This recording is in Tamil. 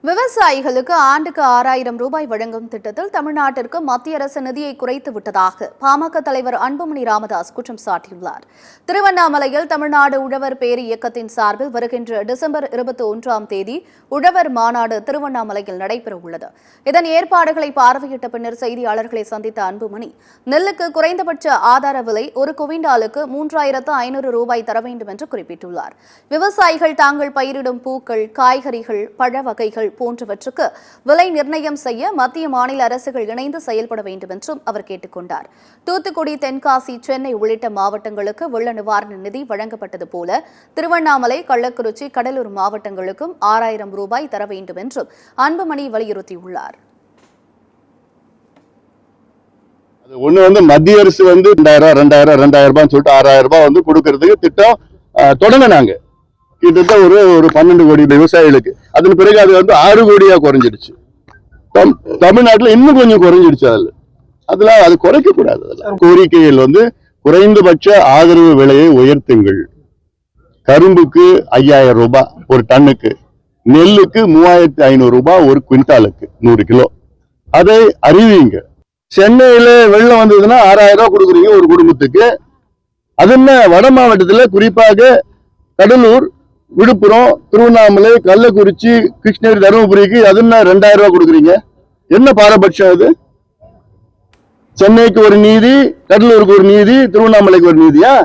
விவசாயிகளுக்கு ஆண்டுக்கு 6000 ரூபாய் வழங்கும் திட்டத்தில் தமிழ்நாட்டிற்கு மத்திய அரசு நிதியை குறைத்து விட்டதாக பாமக தலைவர் அன்புமணி ராமதாஸ் குற்றம் சாட்டியுள்ளார். திருவண்ணாமலையில் தமிழ்நாடு உழவர் பேர் இயக்கத்தின் சார்பில் வருகின்ற டிசம்பர் 21ஆம் தேதி உழவர் மாநாடு திருவண்ணாமலையில் நடைபெறவுள்ளது. இதன் ஏற்பாடுகளை பார்வையிட்ட பின்னர் செய்தியாளர்களை சந்தித்த அன்புமணி, நெல்லுக்கு குறைந்தபட்ச ஆதார விலை ஒரு குவிண்டாலுக்கு 3500 ரூபாய் தர வேண்டும் என்று குறிப்பிட்டுள்ளார். விவசாயிகள் தாங்கள் பயிரிடும் பூக்கள், காய்கறிகள், பழ வகைகள் போன்றவற்றுக்கு விலை நிர்ணயம் செய்ய மத்திய மாநில அரசுகள் இணைந்து செயல்பட வேண்டும் என்றும் அவர் கேட்டுக் கொண்டார். தூத்துக்குடி, தென்காசி, சென்னை உள்ளிட்ட மாவட்டங்களுக்கு வெள்ள நிவாரண நிதி வழங்கப்பட்டது போல திருவண்ணாமலை, கள்ளக்குறிச்சி, கடலூர் மாவட்டங்களுக்கும் 6000 ரூபாய் தர வேண்டும் என்றும் அன்புமணி வலியுறுத்தியுள்ளார். ஒண்ணு மத்திய அரசு 2000 ரூபாய் சொல்லிட்டு 6000 ரூபாய் கொடுக்கறதுக்கு திட்டம் தொடங்கினாங்க. கிட்டத்தட்ட ஒரு 12 கோடி விவசாயிகளுக்கு. அதன் பிறகு அது 6 கோடியா குறைஞ்சிடுச்சு. தமிழ்நாட்டுல இன்னும் கொஞ்சம் குறைஞ்சிடுச்சு. அதெல்லாம் அது குறைக்க கூடாது. கோரிக்கைகள் குறைந்தபட்ச ஆதரவு விலையை உயர்த்துங்கள். கரும்புக்கு 5000 ரூபாய் ஒரு டன்னுக்கு, நெல்லுக்கு 3500 ரூபாய் ஒரு குவிண்டாலுக்கு 100 கிலோ. அதை அறிவிங்க. சென்னையில வெள்ளம் வந்ததுன்னா 6000 ரூபாய் கொடுக்குறீங்க ஒரு குடும்பத்துக்கு. அது என்ன, வட மாவட்டத்துல குறிப்பாக கடலூர், விழுப்புரம், திருவண்ணாமலை, கள்ளக்குறிச்சி, கிருஷ்ணகிரி, தருமபுரிக்கு அது என்ன 2000 ரூபாய் கொடுக்குறீங்க? என்ன பாரபட்சம் அது? சென்னைக்கு ஒரு நீதி, கடலூருக்கு ஒரு நீதி, திருவண்ணாமலைக்கு ஒரு நீதியா?